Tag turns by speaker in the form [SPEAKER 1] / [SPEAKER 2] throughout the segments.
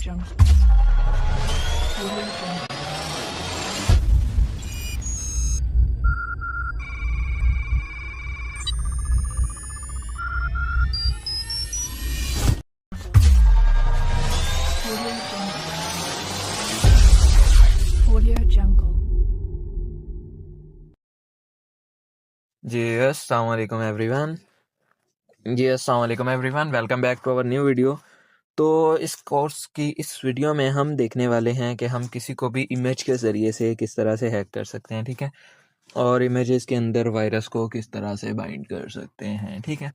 [SPEAKER 1] Jungle. Audio Jungle. Audio Jungle. Audio Jungle.
[SPEAKER 2] अस्सलाम वालेकुम everyone welcome back to our new video. तो इस course की इस वीडियो में हम देखने वाले हैं कि हम किसी को भी इमेज के ज़रिए से किस तरह से हैक कर सकते हैं, ठीक है, और इमेजेस के अंदर वायरस को किस तरह से बाइंड कर सकते हैं, ठीक है।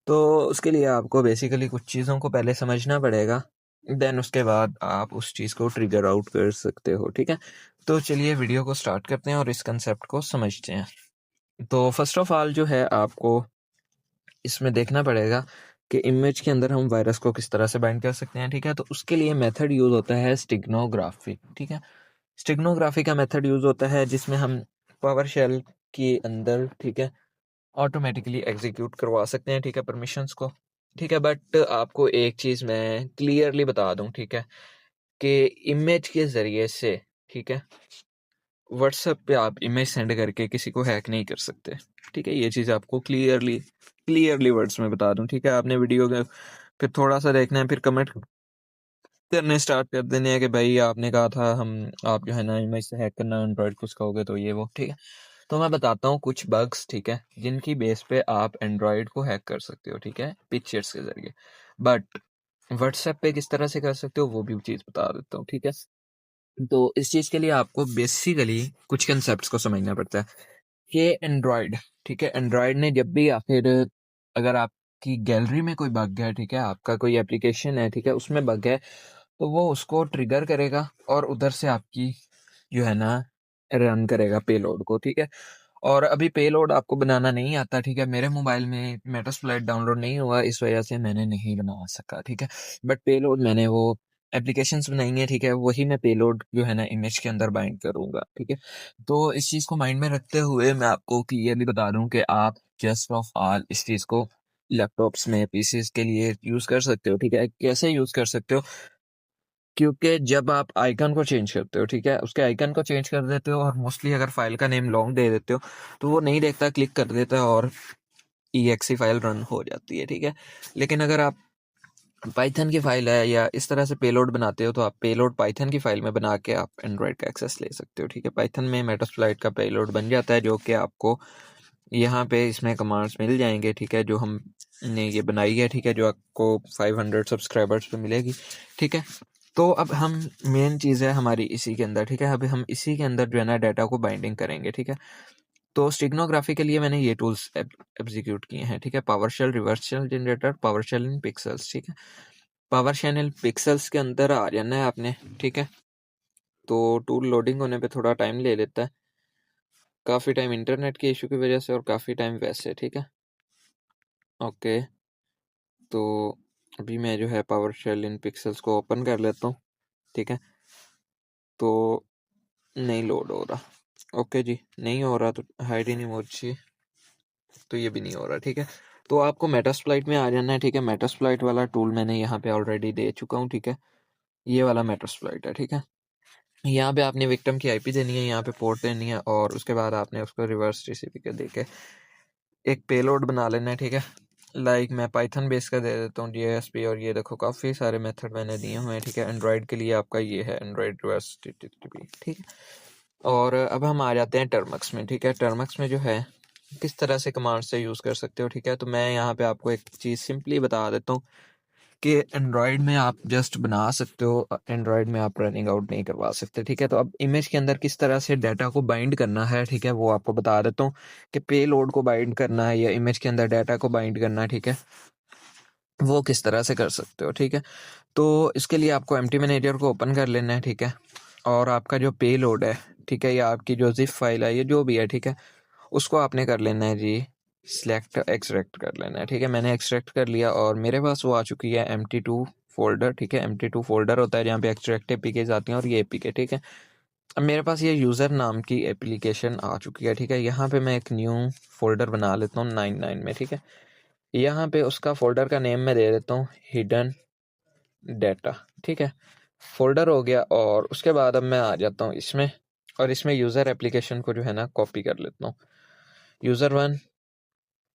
[SPEAKER 2] तो उसके लिए आपको बेसिकली कुछ चीज़ों को पहले समझना पड़ेगा, देन उसके बाद आप उस चीज़ को ट्रिगर आउट कर सकते हो, ठीक है। तो चलिए वीडियो को स्टार्ट करते हैं और इस कंसेप्ट को समझते हैं। तो फर्स्ट ऑफ ऑल जो है आपको इसमें देखना पड़ेगा कि इमेज के अंदर हम वायरस को किस तरह से बाइंड कर सकते हैं, ठीक है। तो उसके लिए मेथड यूज़ होता है स्टिग्नोग्राफी, ठीक है। स्टिग्नोग्राफी का मेथड यूज़ होता है जिसमें हम पावर शेल के अंदर, ठीक है, ऑटोमेटिकली एग्जीक्यूट करवा सकते हैं, ठीक है, परमिशंस को, ठीक है। बट आपको एक चीज़ मैं क्लियरली बता दूं, ठीक है, कि इमेज के ज़रिए से, ठीक है, व्हाट्सएप पे आप इमेज सेंड करके किसी को हैक नहीं कर सकते, ठीक है। ये चीज़ आपको क्लियरली वर्ड्स में बता दूं, ठीक है। आपने वीडियो का फिर थोड़ा सा देखना है, फिर कमेंट करने स्टार्ट कर देने हैं कि भाई आपने कहा था हम आप जो है ना इमेज से हैक करना एंड्रॉयड को सिखाओगे, तो ये वो, ठीक है। तो मैं बताता हूँ कुछ बग्स, ठीक है, जिनकी बेस पे आप एंड्रॉयड को हैक कर सकते हो, ठीक है, पिक्चर्स के जरिए। बट व्हाट्सएप पे किस तरह से कर सकते हो वो भी चीज़ बता देता हूँ, ठीक है। तो इस चीज़ के लिए आपको बेसिकली कुछ कंसेप्ट को समझना पड़ता है कि एंड्रॉयड, ठीक है, एंड्रॉयड ने जब भी आखिर अगर आपकी गैलरी में कोई बग है, ठीक है, आपका कोई एप्लीकेशन है, ठीक है, उसमें बग है, तो वो उसको ट्रिगर करेगा और उधर से आपकी जो है ना रन करेगा पेलोड को, ठीक है। और अभी पेलोड आपको बनाना नहीं आता, ठीक है, मेरे मोबाइल में मेटास्प्लॉइट डाउनलोड नहीं हुआ, इस वजह से मैंने नहीं बना सका, ठीक है। बट पेलोड मैंने वो एप्लीकेशंस बनाई हैं, ठीक है, वही मैं पेलोड जो है ना इमेज के अंदर बाइंड करूंगा, ठीक है। तो इस चीज़ को माइंड में रखते हुए मैं आपको क्लियरली बता दूं कि आप जस्ट ऑफ ऑल इस चीज़ को लैपटॉप्स में पीसीज के लिए यूज़ कर सकते हो, ठीक है। कैसे यूज़ कर सकते हो? क्योंकि जब आप आइकन को चेंज करते हो, ठीक है, उसके आइकन को चेंज कर देते हो और मोस्टली अगर फाइल का नेम लॉन्ग दे देते हो तो वो नहीं देखता, क्लिक कर देता है और EXE फाइल रन हो जाती है, ठीक है। लेकिन अगर आप पाइथन की फाइल है या इस तरह से पेलोड बनाते हो तो आप पेलोड पाइथन की फाइल में बना के आप एंड्रॉयड का एक्सेस ले सकते हो, ठीक है। पाइथन में मेटास्प्लॉइट का पेलोड बन जाता है जो कि आपको यहाँ पे इसमें कमांड्स मिल जाएंगे, ठीक है, जो हमने ये बनाई है, ठीक है, जो आपको 500 सब्सक्राइबर्स पे मिलेगी, ठीक है। तो अब हम मेन चीज़ है हमारी इसी के अंदर, ठीक है, अभी हम इसी के अंदर जो है ना डाटा को बाइंडिंग करेंगे, ठीक है। तो स्टिग्नोग्राफी के लिए मैंने ये टूल्स एग्जीक्यूट किए हैं, ठीक है, PowerShell, reverse shell generator, PowerShell in pixels, ठीक है। पावरशेल इन पिक्सेल्स के अंदर आ जाना है आपने, ठीक है। तो टूल लोडिंग होने पे थोड़ा टाइम ले लेता है, काफ़ी टाइम इंटरनेट के इशू की वजह से और काफ़ी टाइम वैसे, ठीक है। ओके, तो अभी मैं जो है पावरशेल इन पिक्सेल्स को ओपन कर लेता हूँ, ठीक है। तो नहीं लोड हो रहा, ओके जी, नहीं हो रहा, तो हाइड इन इमोजी, तो ये भी नहीं हो रहा, ठीक है। तो आपको मेटास्प्लॉइट में आ जाना है, ठीक है। मेटास्प्लॉइट वाला टूल मैंने यहाँ पे ऑलरेडी दे चुका हूँ, ठीक है, ये वाला मेटास्प्लॉइट है, ठीक है। यहाँ पे आपने विक्टिम की IP देनी है, यहाँ पे पोर्ट देनी है और उसके बाद आपने उसको रिवर्स TCP के दे के एक पेलोड बना लेना है, ठीक है। लाइक मैं पाइथन बेस का दे देता हूँ JSP, और ये देखो काफ़ी सारे मेथड मैंने दिए हुए हैं, ठीक है। एंड्रॉयड के लिए आपका ये है एंड्रॉयड रिवर्स TCP, ठीक है। और अब हम आ जाते हैं टर्मक्स में, ठीक है। टर्मक्स में जो है किस तरह से कमांड से यूज़ कर सकते हो, ठीक है। तो मैं यहाँ पे आपको एक चीज़ सिंपली बता देता हूँ कि एंड्रॉयड में आप जस्ट बना सकते हो, एंड्रॉयड में आप रनिंग आउट नहीं करवा सकते, ठीक है। तो अब इमेज के अंदर किस तरह से डाटा को बाइंड करना है, ठीक है, वो आपको बता देता हूँ कि पे लोड को बाइंड करना है या इमेज के अंदर डाटा को बाइंड करना है, ठीक है, वो किस तरह से कर सकते हो, ठीक है। तो इसके लिए आपको एम्प्टी मैनेजर को ओपन कर लेना है, ठीक है, और आपका जो पे लोड है, ठीक है, या आपकी जो जिप फाइल है, ये जो भी है, ठीक है, उसको आपने कर लेना है जी सिलेक्ट एक्सट्रैक्ट कर लेना है, ठीक है। मैंने एक्सट्रैक्ट कर लिया और मेरे पास वो आ चुकी है MT2 फोल्डर, ठीक है। MT2 फोल्डर होता है जहाँ पे एक्सट्रैक्ट APKs आती हैं और ये APK, ठीक है। अब मेरे पास ये यूज़र नाम की एप्लीकेशन आ चुकी है, ठीक है। यहाँ पे मैं एक न्यू फोल्डर बना लेता हूँ 99 में, ठीक है। यहाँ पे उसका फोल्डर का नेम मैं दे देता हूँ हिडन डाटा, ठीक है। फ़ोल्डर हो गया। और उसके बाद अब मैं आ जाता हूँ इसमें, और इसमें यूज़र एप्लीकेशन को जो है ना कॉपी कर लेता हूँ। यूज़र 1,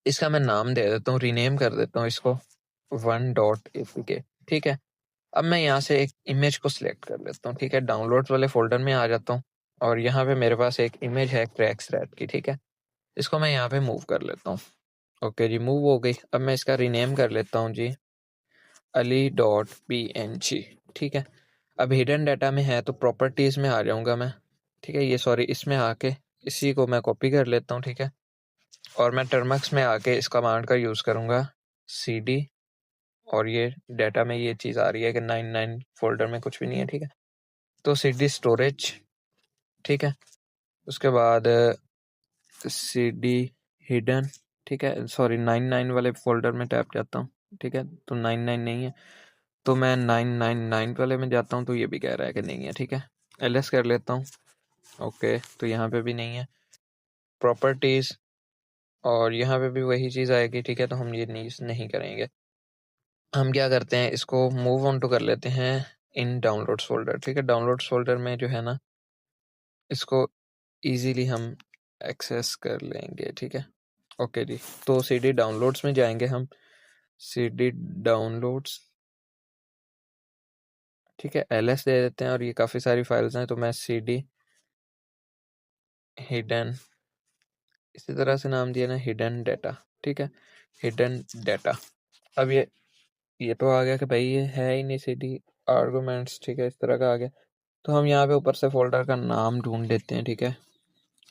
[SPEAKER 2] इसका मैं नाम दे देता हूँ, रीनेम कर देता हूँ इसको 1.apk, ठीक है। अब मैं यहाँ से एक इमेज को सिलेक्ट कर लेता हूँ, ठीक है। डाउनलोड्स वाले फ़ोल्डर में आ जाता हूँ और यहाँ पे मेरे पास एक इमेज है क्रैक्स रैट की, ठीक है। इसको मैं यहाँ पे मूव कर लेता हूँ। ओके जी, मूव हो गई। अब मैं इसका रीनेम कर लेता हूँ जी ali.png, ठीक है। अब हिडन डाटा में है तो प्रॉपर्टीज़ में आ जाऊँगा मैं, ठीक है। ये सॉरी, इसमें आके इसी को मैं कॉपी कर लेता हूँ, ठीक है। और मैं टर्मक्स में आके इस कमांड का यूज़ करूँगा cd, और ये डाटा में ये चीज़ आ रही है कि 99 फोल्डर में कुछ भी नहीं है, ठीक है। तो cd स्टोरेज, ठीक है। उसके बाद cd हिडन, ठीक है। सॉरी, 99 वाले फोल्डर में टैप जाता हूँ, ठीक है। तो 99 नहीं है, तो मैं 999 वाले में जाता हूँ, तो ये भी कह रहा है कि नहीं है, ठीक है। ls कर लेता हूँ। ओके, तो यहाँ पे भी नहीं है। प्रॉपर्टीज़, और यहाँ पे भी वही चीज़ आएगी, ठीक है। तो हम ये नहीं करेंगे। हम क्या करते हैं, इसको मूव ऑन टू कर लेते हैं इन डाउनलोड्स फोल्डर, ठीक है। डाउनलोड्स फोल्डर में जो है ना, इसको इजीली हम एक्सेस कर लेंगे, ठीक है। ओके जी, तो cd डाउनलोड्स में जाएंगे हम, cd डाउनलोड्स, ठीक है। ls दे देते हैं, और ये काफ़ी सारी फाइल्स हैं, तो मैं cd हिडन, इसी तरह से नाम दिया ना, हिडन डाटा, ठीक है। Hidden data. अब ये तो आ गया कि भाई ये है ही नहीं cd आर्गुमेंट्स, ठीक है, इस तरह का आ गया। तो हम यहाँ पे ऊपर से फोल्डर का नाम ढूंढ लेते हैं, ठीक है।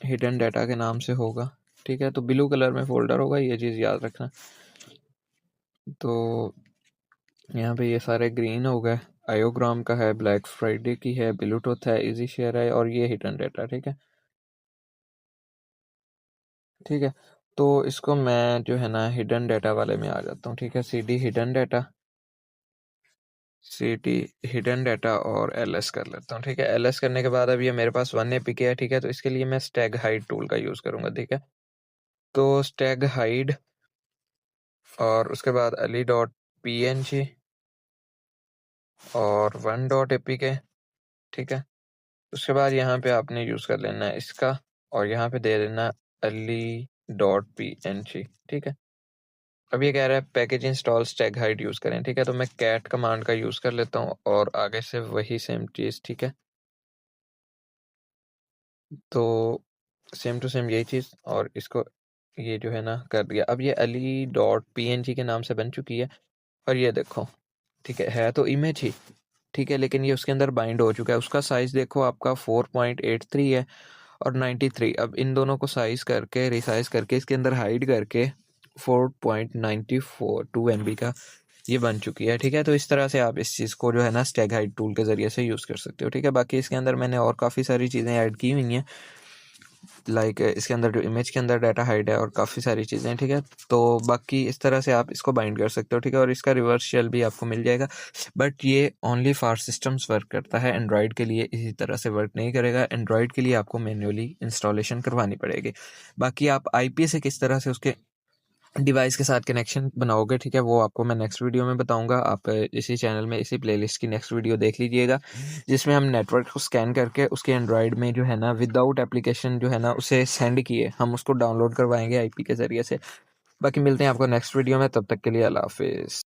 [SPEAKER 2] हिडन डाटा के नाम से होगा, ठीक है। तो ब्लू कलर में फोल्डर होगा, ये चीज़ याद रखना। तो यहाँ पे ये सारे ग्रीन हो गए, आयोग्राम का है, ब्लैक फ्राइडे की है, ब्लूटूथ है, इजी शेयर है, और ये हिडन डाटा, ठीक है। ठीक है, तो इसको मैं जो है ना हिडन डाटा वाले में आ जाता हूँ, ठीक है। cd hidden data, cd hidden data, और ls कर लेता हूँ, ठीक है। ls करने के बाद अब ये मेरे पास 1apk है, ठीक है। तो इसके लिए मैं स्टैग हाइड टूल का यूज़ करूँगा, ठीक है। तो स्टैग हाइड, और उसके बाद ali.png और 1.apk, ठीक है। उसके बाद यहाँ पे आपने यूज़ कर लेना है इसका, और यहाँ पे दे देना ali.png, ठीक है। अब ये कह रहा है package install Stag hide use करें, ठीक है। तो मैं कैट कमांड का यूज़ कर लेता हूँ, और आगे से वही सेम चीज़, ठीक है। तो सेम टू सेम यही चीज़, और इसको ये जो है ना कर दिया। अब ये ali.png के नाम से बन चुकी है, और ये देखो, ठीक है तो इमेज ही, ठीक है, लेकिन ये उसके अंदर बाइंड हो चुका है। उसका साइज़ देखो आपका 4.83 है और 93। अब इन दोनों को साइज़ करके, रिसाइज करके, इसके अंदर हाइड करके 4.94 MB का ये बन चुकी है, ठीक है। तो इस तरह से आप इस चीज़ को जो है ना स्टैग हाइड टूल के ज़रिए से यूज़ कर सकते हो, ठीक है। बाकी इसके अंदर मैंने और काफ़ी सारी चीज़ें ऐड की हुई हैं, लाइक इसके अंदर जो इमेज के अंदर डाटा हाइड है, और काफ़ी सारी चीज़ें, ठीक है। तो बाकी इस तरह से आप इसको बाइंड कर सकते हो, ठीक है। और इसका रिवर्स शेल भी आपको मिल जाएगा, बट ये ओनली फॉर सिस्टम्स वर्क करता है, एंड्रॉयड के लिए इसी तरह से वर्क नहीं करेगा। एंड्रॉयड के लिए आपको मैन्युअली इंस्टॉलेशन करवानी पड़ेगी। बाकी आप IP से किस तरह से उसके डिवाइस के साथ कनेक्शन बनाओगे, ठीक है, वो आपको मैं नेक्स्ट वीडियो में बताऊंगा। आप इसी चैनल में, इसी प्लेलिस्ट की नेक्स्ट वीडियो देख लीजिएगा, जिसमें हम नेटवर्क को स्कैन करके उसके एंड्रॉयड में जो है ना विदाउट एप्लीकेशन जो है ना उसे सेंड किए हम उसको डाउनलोड करवाएंगे IP के ज़रिए से। बाकी मिलते हैं आपको नेक्स्ट वीडियो में, तब तक के लिए अल्लाह हाफिज़।